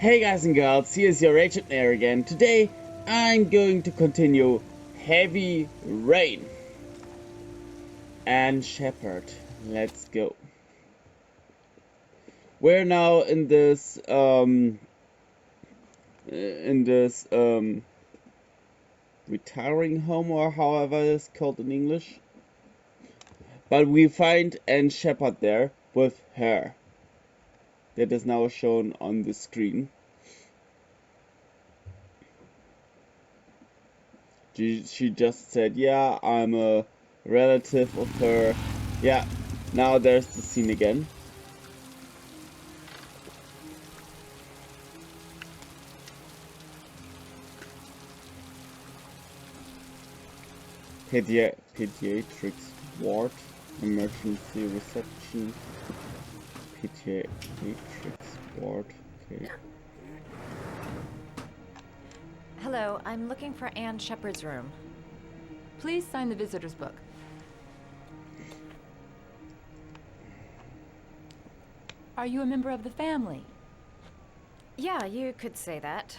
Hey guys and girls, here's your Achampnator again. Today I'm going to continue Heavy Rain and Shepherd. Let's go. We're now in this retiring home, or however it's called in English. But we find Anne Shepherd there with her. That is now shown on the screen. She just said, yeah, I'm a relative of her. Yeah, now there's the scene again. Pediatrics ward, emergency reception. Pediatrics ward, okay. Hello, I'm looking for Anne Shepherd's room. Please sign the visitor's book. Are you a member of the family? Yeah, you could say that.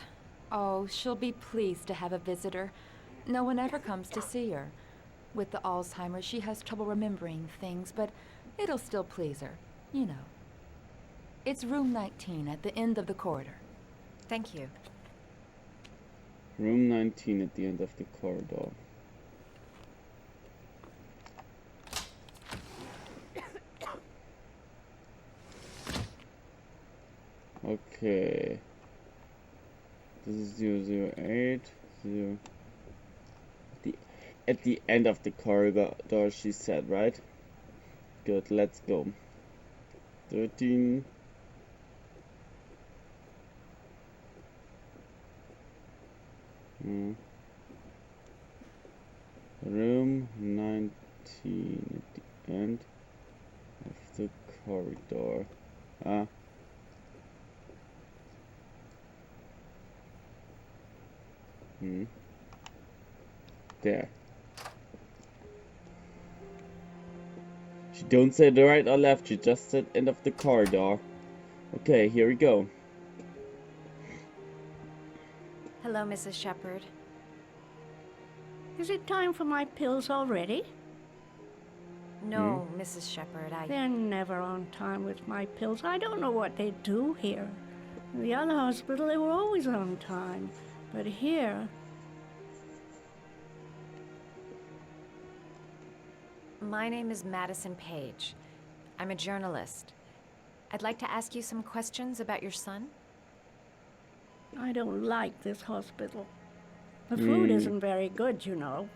Oh, she'll be pleased to have a visitor. No one ever comes to see her. With the Alzheimer's, she has trouble remembering things, but it'll still please her, you know. It's room 19 at the end of the corridor. Thank you. Room 19 at the end of the corridor. Okay. This is 008. At the end of the corridor, she said, right? Good, let's go. 13. Room 19 at the end of the corridor. There. She don't say the right or left, she just said end of the corridor. Okay, here we go. Hello, Mrs. Shepherd. Is it time for my pills already? No, Mrs. Shepherd, They're never on time with my pills. I don't know what they do here. In the other hospital, they were always on time. But here... My name is Madison Page. I'm a journalist. I'd like to ask you some questions about your son. I don't like this hospital. The food isn't very good, you know.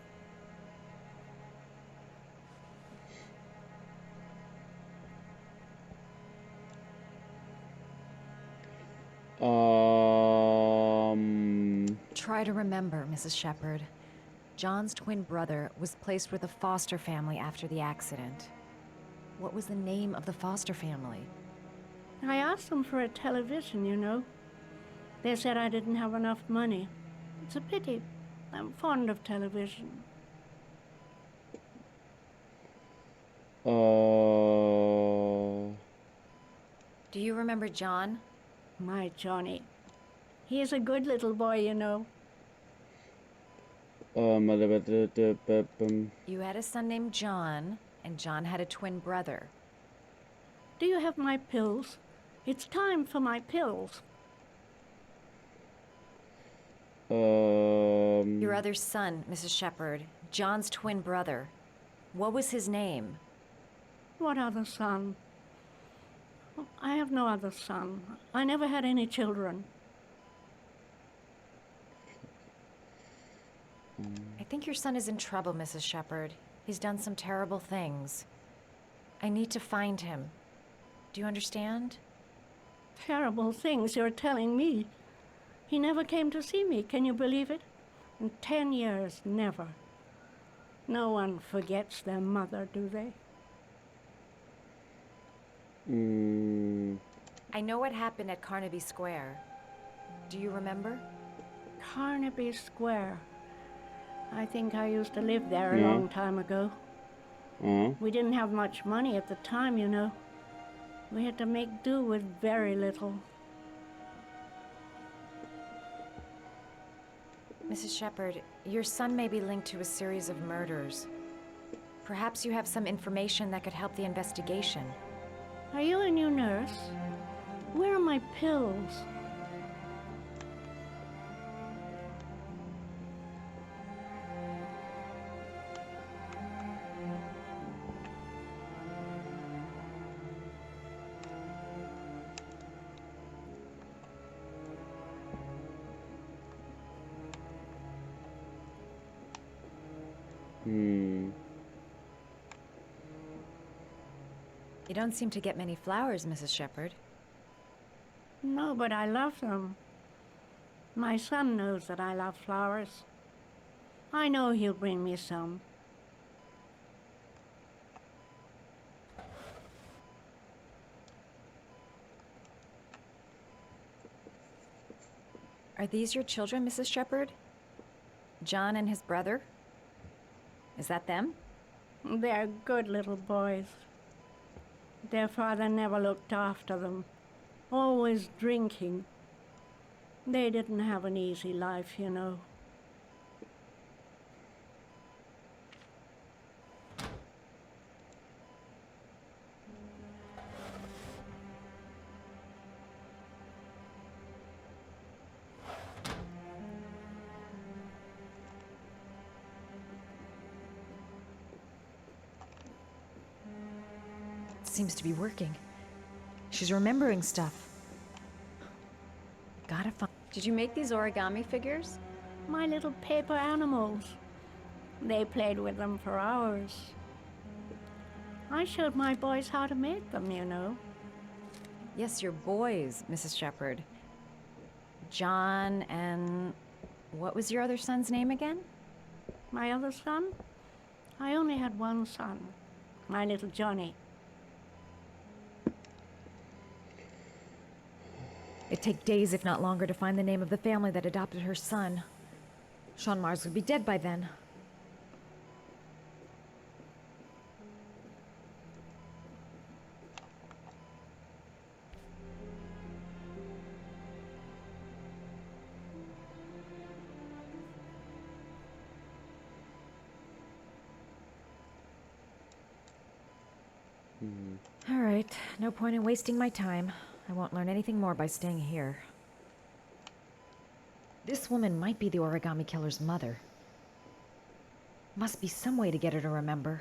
Try to remember, Mrs. Shepherd. John's twin brother was placed with a foster family after the accident. What was the name of the foster family? I asked them for a television, you know. They said I didn't have enough money. It's a pity. I'm fond of television. Do you remember John? My Johnny. He is a good little boy, you know. You had a son named John, and John had a twin brother. Do you have my pills? It's time for my pills. Your other son, Mrs. Shepherd, John's twin brother. What was his name? What other son? I have no other son. I never had any children. I think your son is in trouble, Mrs. Shepherd. He's done some terrible things. I need to find him. Do you understand? Terrible things you're telling me. He never came to see me, can you believe it? In 10 years, never. No one forgets their mother, do they? I know what happened at Carnaby Square. Do you remember? Carnaby Square. I think I used to live there a long time ago. We didn't have much money at the time, you know. We had to make do with very little. Mrs. Shepherd, your son may be linked to a series of murders. Perhaps you have some information that could help the investigation. Are you a new nurse? Where are my pills? You don't seem to get many flowers, Mrs. Shepherd. No, but I love them. My son knows that I love flowers. I know he'll bring me some. Are these your children, Mrs. Shepherd? John and his brother? Is that them? They're good little boys. Their father never looked after them, always drinking. They didn't have an easy life, you know. Seems to be working. She's remembering stuff. Gotta find... Did you make these origami figures? My little paper animals. They played with them for hours. I showed my boys how to make them, you know. Yes, your boys, Mrs. Shepherd. John and... What was your other son's name again? My other son? I only had one son, my little Johnny. It'd take days, if not longer, to find the name of the family that adopted her son. Sean Mars would be dead by then. All right, no point in wasting my time. I won't learn anything more by staying here. This woman might be the Origami Killer's mother. Must be some way to get her to remember.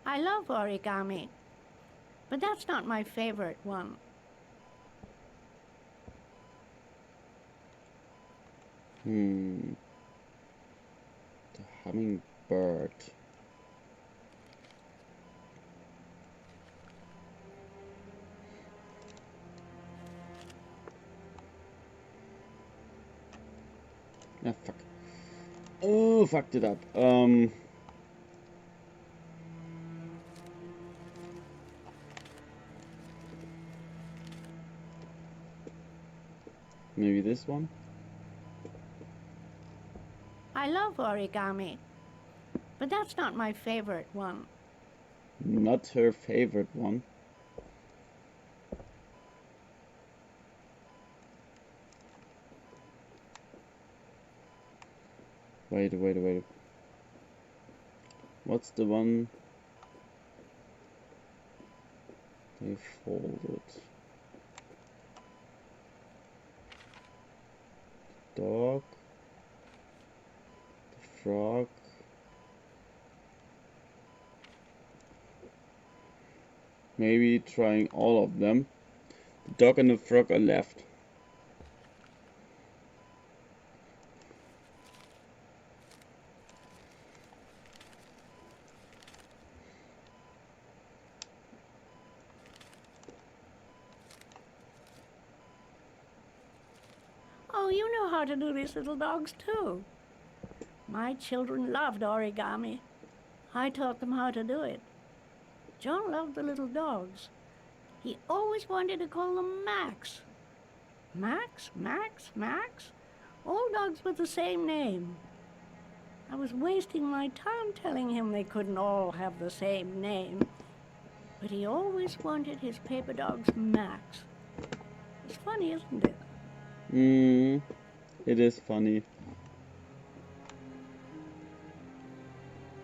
I love origami, but that's not my favorite one. The hummingbird. Ah, fuck. Oh, fucked it up. Maybe this one? I love origami, but that's not my favorite one. Not her favorite one. Wait. What's the one they folded? Dog, the frog. Maybe trying all of them. The dog and the frog are left. Oh, you know how to do these little dogs, too. My children loved origami. I taught them how to do it. John loved the little dogs. He always wanted to call them Max. Max, Max, Max. All dogs with the same name. I was wasting my time telling him they couldn't all have the same name. But he always wanted his paper dogs Max. It's funny, isn't it? It is funny.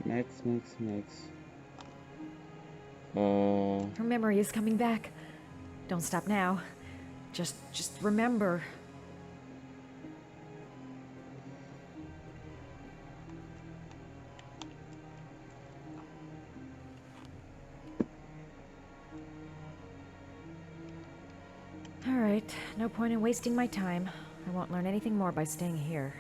Max, Max, Max. Her memory is coming back. Don't stop now. Just remember. All right, no point in wasting my time. I won't learn anything more by staying here.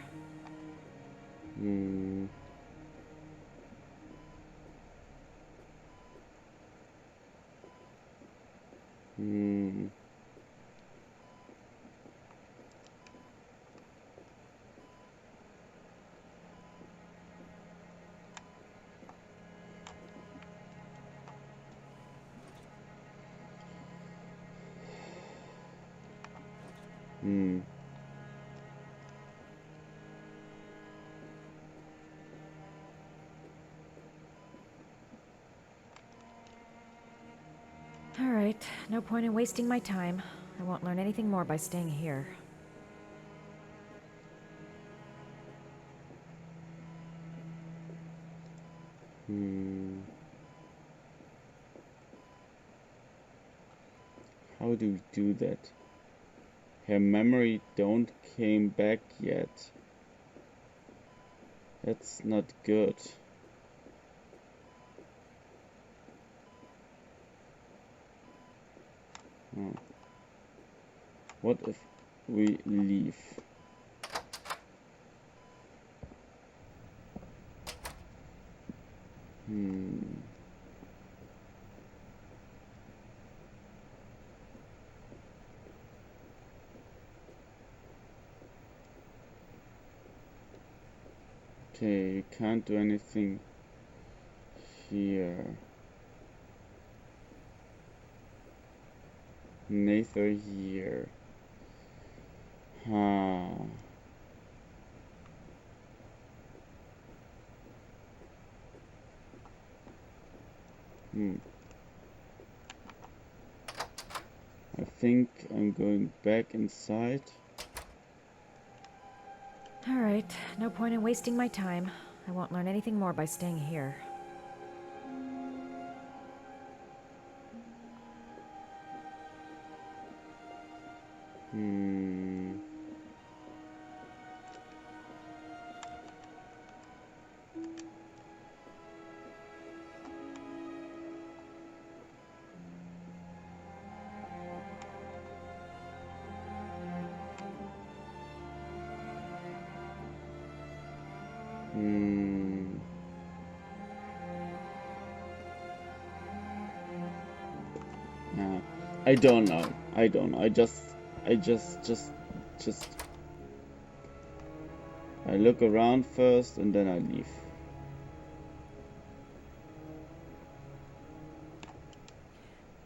All right, no point in wasting my time. I won't learn anything more by staying here. How do we do that? Her memory don't came back yet. That's not good. Oh. What if we leave? Okay, you can't do anything here. Neither here. I think I'm going back inside. All right, no point in wasting my time. I won't learn anything more by staying here. I don't know. I don't know. I look around first and then I leave.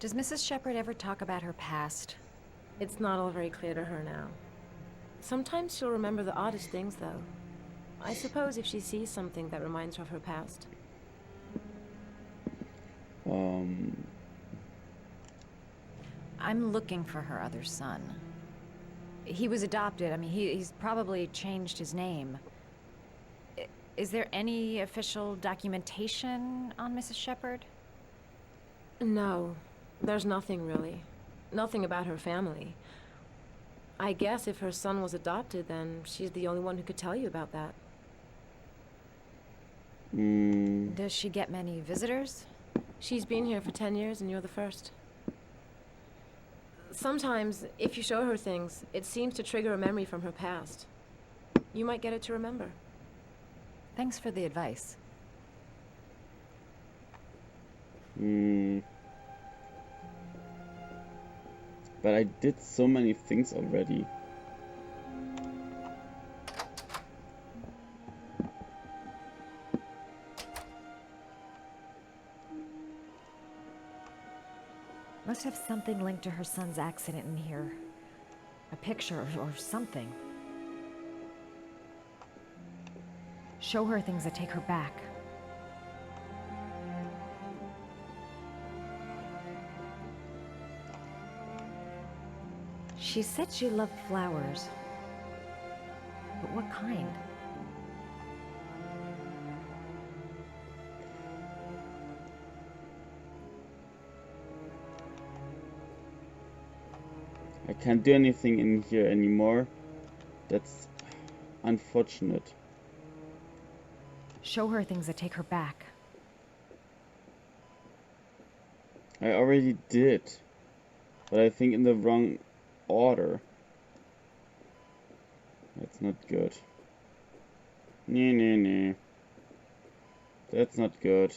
Does Mrs. Shepherd ever talk about her past? It's not all very clear to her now. Sometimes she'll remember the oddest things, though. I suppose if she sees something that reminds her of her past. I'm looking for her other son. He was adopted. I mean, he's probably changed his name. Is there any official documentation on Mrs. Shepherd? No, there's nothing really. Nothing about her family. I guess if her son was adopted, then she's the only one who could tell you about that. Does she get many visitors? She's been here for 10 years and you're the first. Sometimes, if you show her things, it seems to trigger a memory from her past. You might get it to remember. Thanks for the advice. But I did so many things already. Must have something linked to her son's accident in here. A picture or something. Show her things that take her back. She said she loved flowers. But what kind? I can't do anything in here anymore. That's unfortunate. Show her things that take her back. I already did. But I think in the wrong order. That's not good. Nee. That's not good.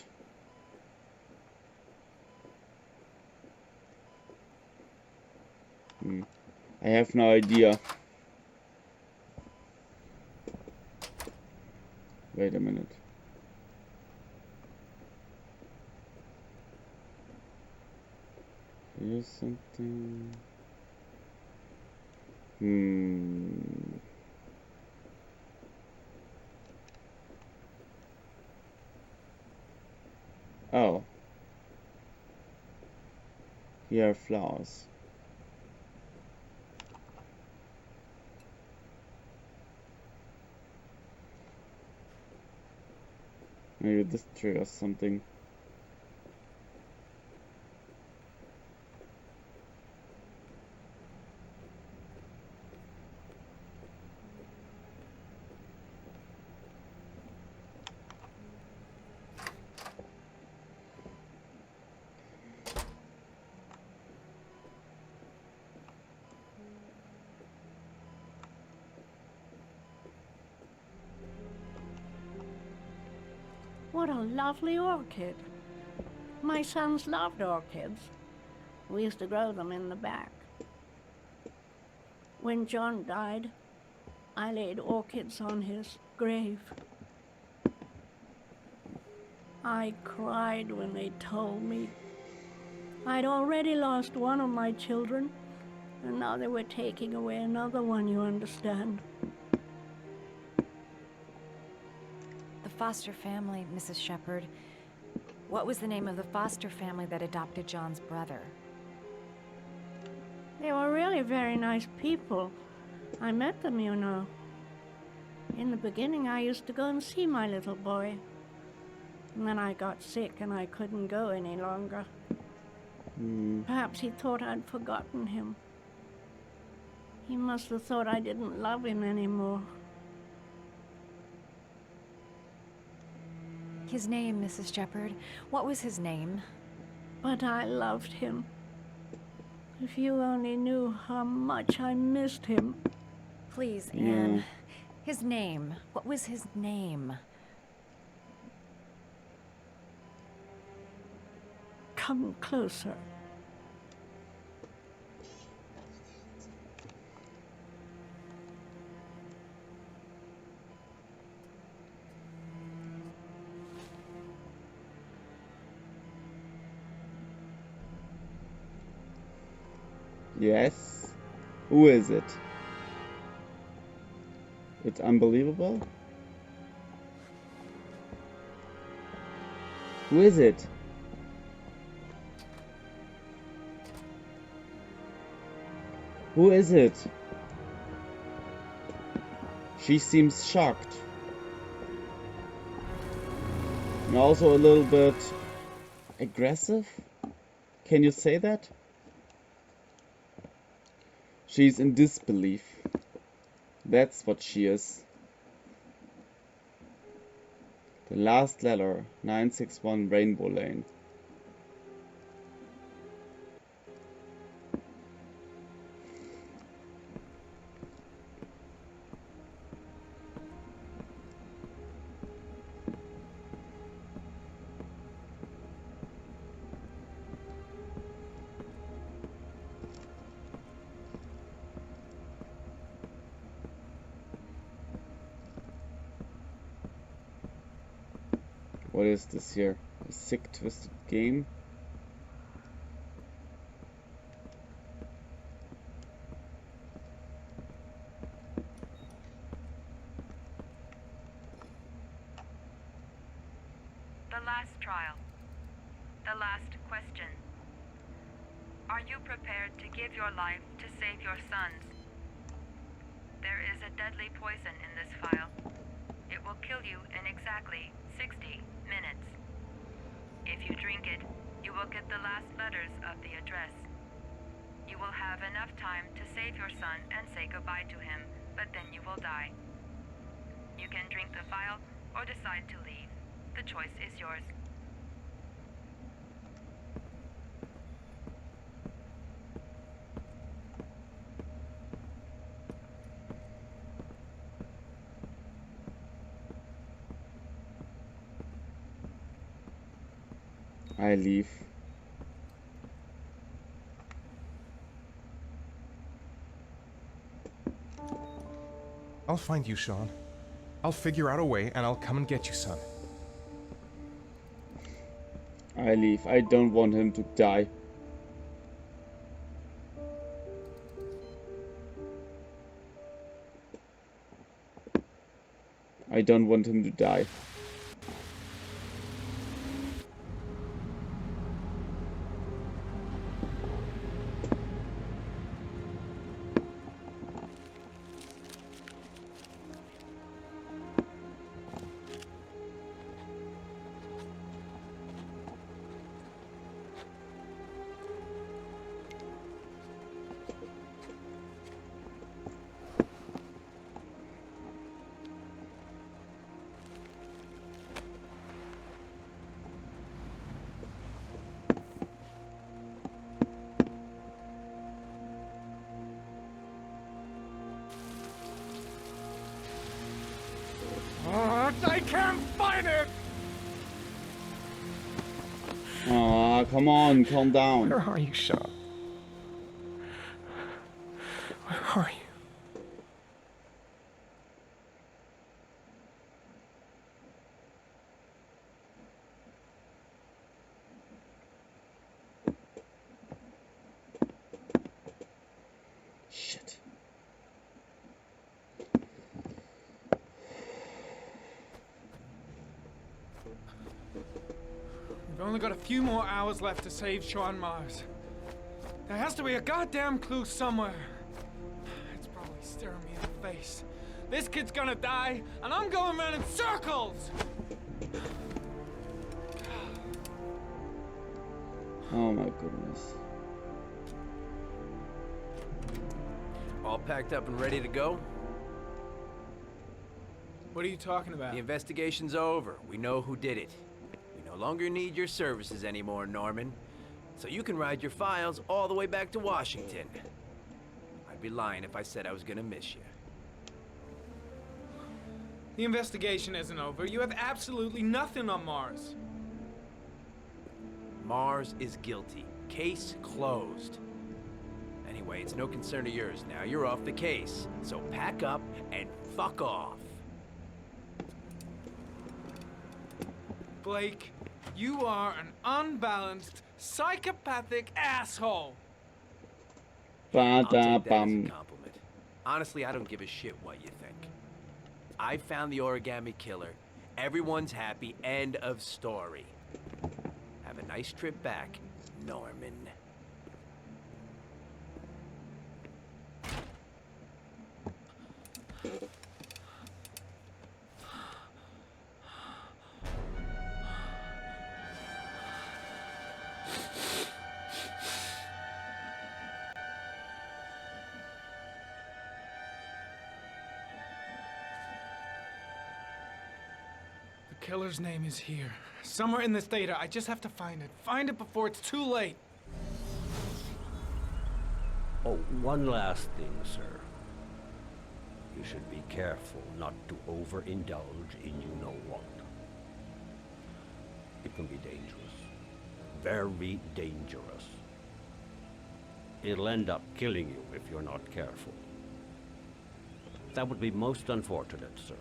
I have no idea. Wait a minute. Here's something. Oh. Here are flowers. Maybe this triggers something. What a lovely orchid. My sons loved orchids. We used to grow them in the back. When John died, I laid orchids on his grave. I cried when they told me I'd already lost one of my children, and now they were taking away another one, you understand. The foster family, Mrs. Shepherd. What was the name of the foster family that adopted John's brother? They were really very nice people. I met them, you know. In the beginning, I used to go and see my little boy. And then I got sick and I couldn't go any longer. Perhaps he thought I'd forgotten him. He must have thought I didn't love him anymore. His name, Mrs. Shepherd. What was his name? But I loved him. If you only knew how much I missed him. Please, Anne. His name. What was his name? Come closer. Yes? Who is it? It's unbelievable. Who is it? Who is it? She seems shocked. And also a little bit aggressive? Can you say that? She's in disbelief. That's what she is. The last letter, 961 Rainbow Lane. What is this here? A sick, twisted game? The last trial. The last question. Are you prepared to give your life to save your sons? There is a deadly poison in this file. It will kill you in exactly 60 minutes. If you drink it, you will get the last letters of the address. You will have enough time to save your son and say goodbye to him, but then you will die. You can drink the vial or decide to leave. The choice is yours. I leave. I'll find you, Sean. I'll figure out a way and I'll come and get you, son. I leave. I don't want him to die. I don't want him to die. I can't find it! Aw, come on, calm down. Where are you, Sean? Where are you? Shit. We've only got a few more hours left to save Sean Mars. There has to be a goddamn clue somewhere. It's probably staring me in the face. This kid's gonna die, and I'm going around in circles! Oh my goodness. All packed up and ready to go? What are you talking about? The investigation's over. We know who did it. We no longer need your services anymore, Norman. So you can ride your files all the way back to Washington. I'd be lying if I said I was gonna miss you. The investigation isn't over. You have absolutely nothing on Mars. Mars is guilty. Case closed. Anyway, it's no concern of yours now. You're off the case. So pack up and fuck off. Blake, you are an unbalanced, psychopathic asshole. I'll take that as a Ba-da-bum. compliment. Honestly, I don't give a shit what you think. I found the Origami Killer. Everyone's happy. End of story. Have a nice trip back, Norman. The killer's name is here. Somewhere in this data. I just have to find it. Find it before it's too late. Oh, one last thing, sir. You should be careful not to overindulge in you-know-what. It can be dangerous. Very dangerous. It'll end up killing you if you're not careful. That would be most unfortunate, sir.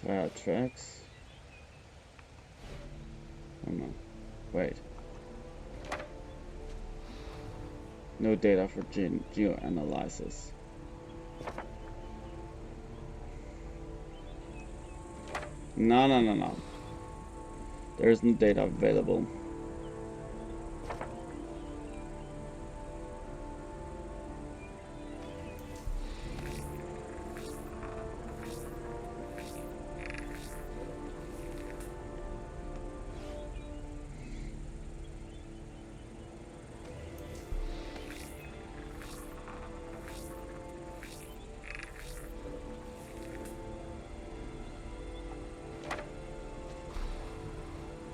Tire tracks. Wait. No data for geoanalysis. No. There is no data available.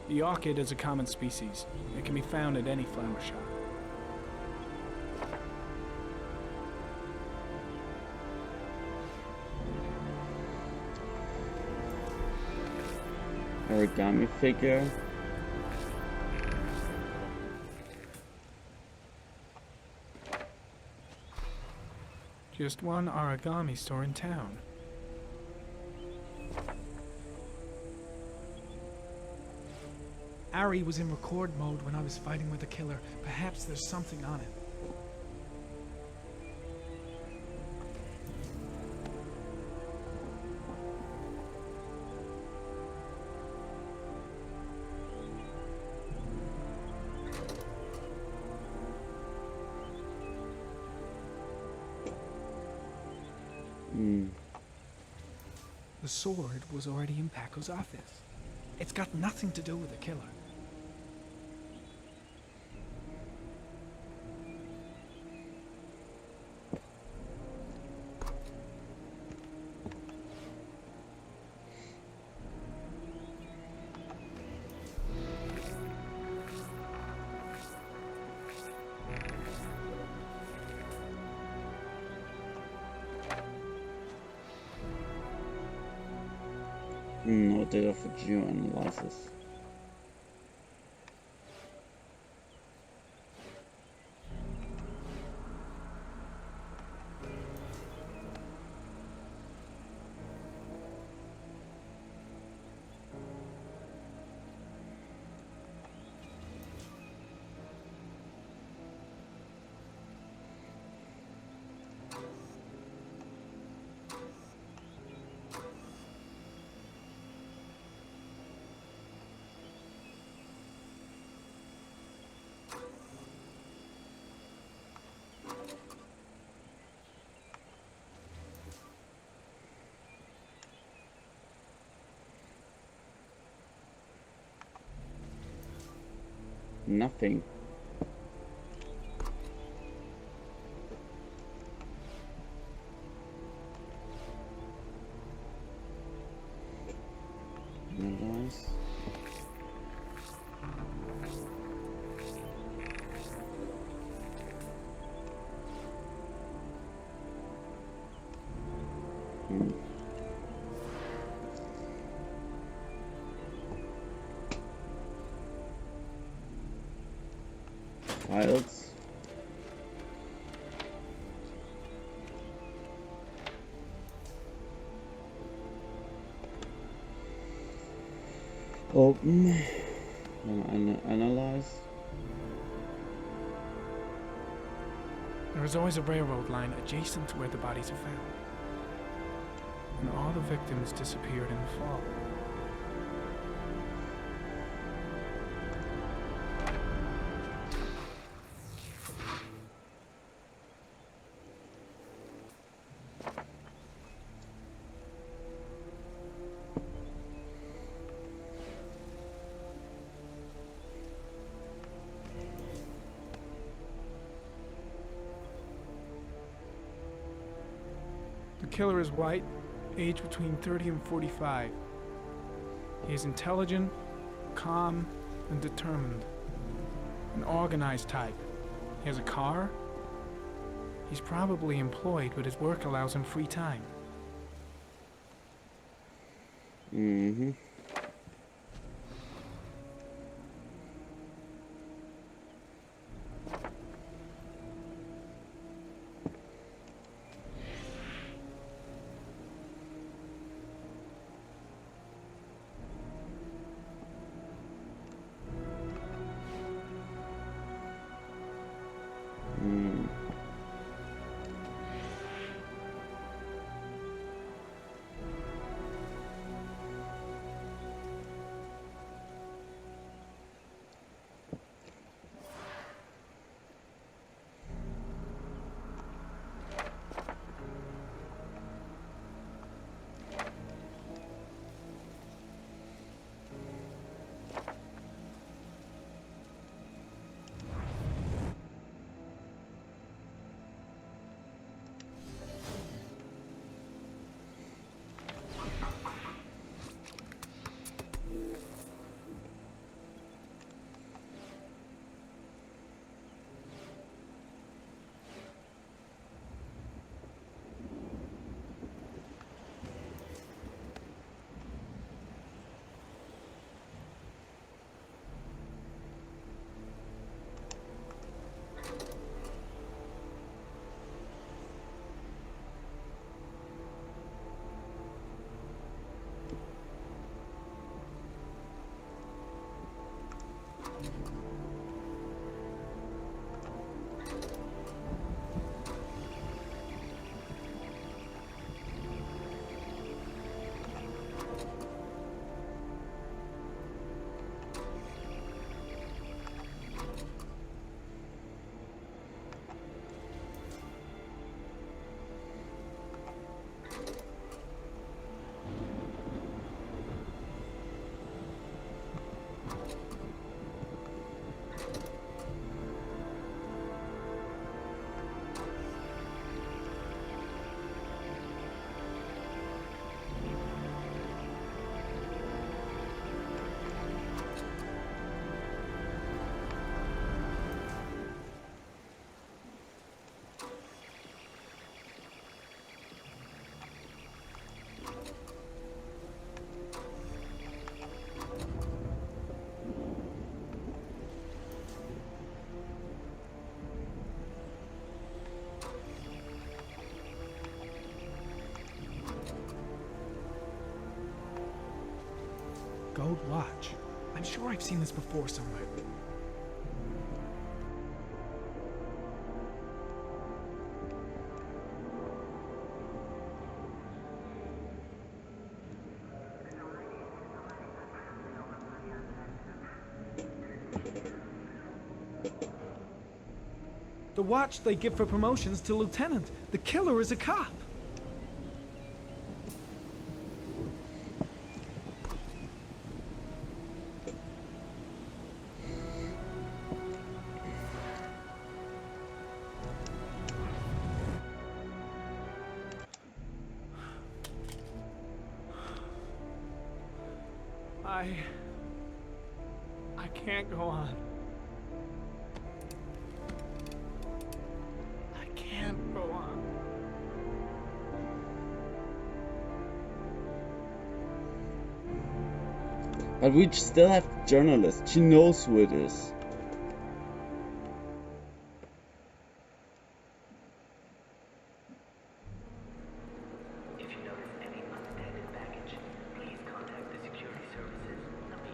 The orchid is a common species. It can be found at any flower shop. Origami figure. Just one origami store in town. Ari was in record mode when I was fighting with the killer. Perhaps there's something on it. The sword was already in Paco's office. It's got nothing to do with the killer. No data for geoanalysis. Nothing. Analyze. Files. Open and analyze. There is always a railroad line adjacent to where the bodies are found. And all the victims disappeared in the fall. The killer is white, aged between 30 and 45. He is intelligent, calm, and determined. An organized type. He has a car. He's probably employed, but his work allows him free time. Mm-hmm. old watch. I'm sure I've seen this before somewhere. The watch they give for promotions to lieutenant. The killer is a cop. I can't go on. I can't go on. But we still have the journalist. She knows who it is.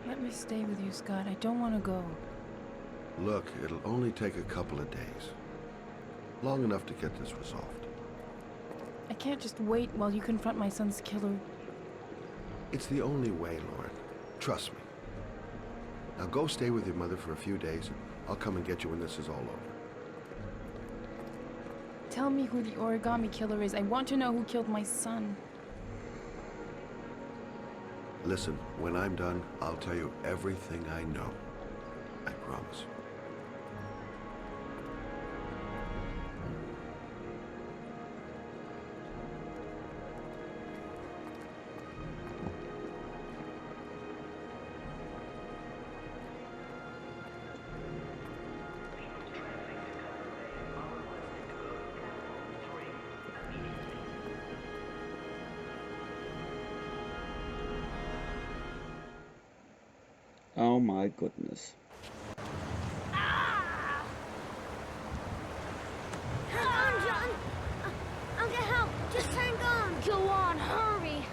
Let me stay with you, Scott. I don't want to go. Look, it'll only take a couple of days. Long enough to get this resolved. I can't just wait while you confront my son's killer. It's the only way, Lauren. Trust me. Now go stay with your mother for a few days, and I'll come and get you when this is all over. Tell me who the Origami Killer is. I want to know who killed my son. Listen, when I'm done, I'll tell you everything I know. I promise. Oh my goodness. Hang on, John. I'll get help. Just hang on. Go on, hurry.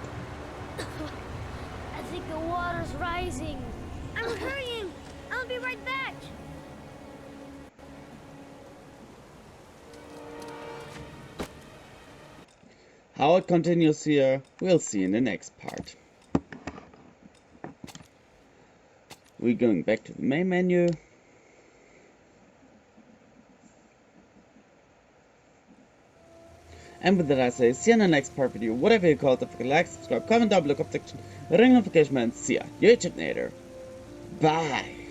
I think the water's rising. I'm hurrying. I'll be right back. How it continues here, we'll see in the next part. We're going back to the main menu. And with that I say, see you in the next part video, whatever you call it, don't forget to like, subscribe, comment down below, comment section, ring notification, and see ya, Achampnator. Bye!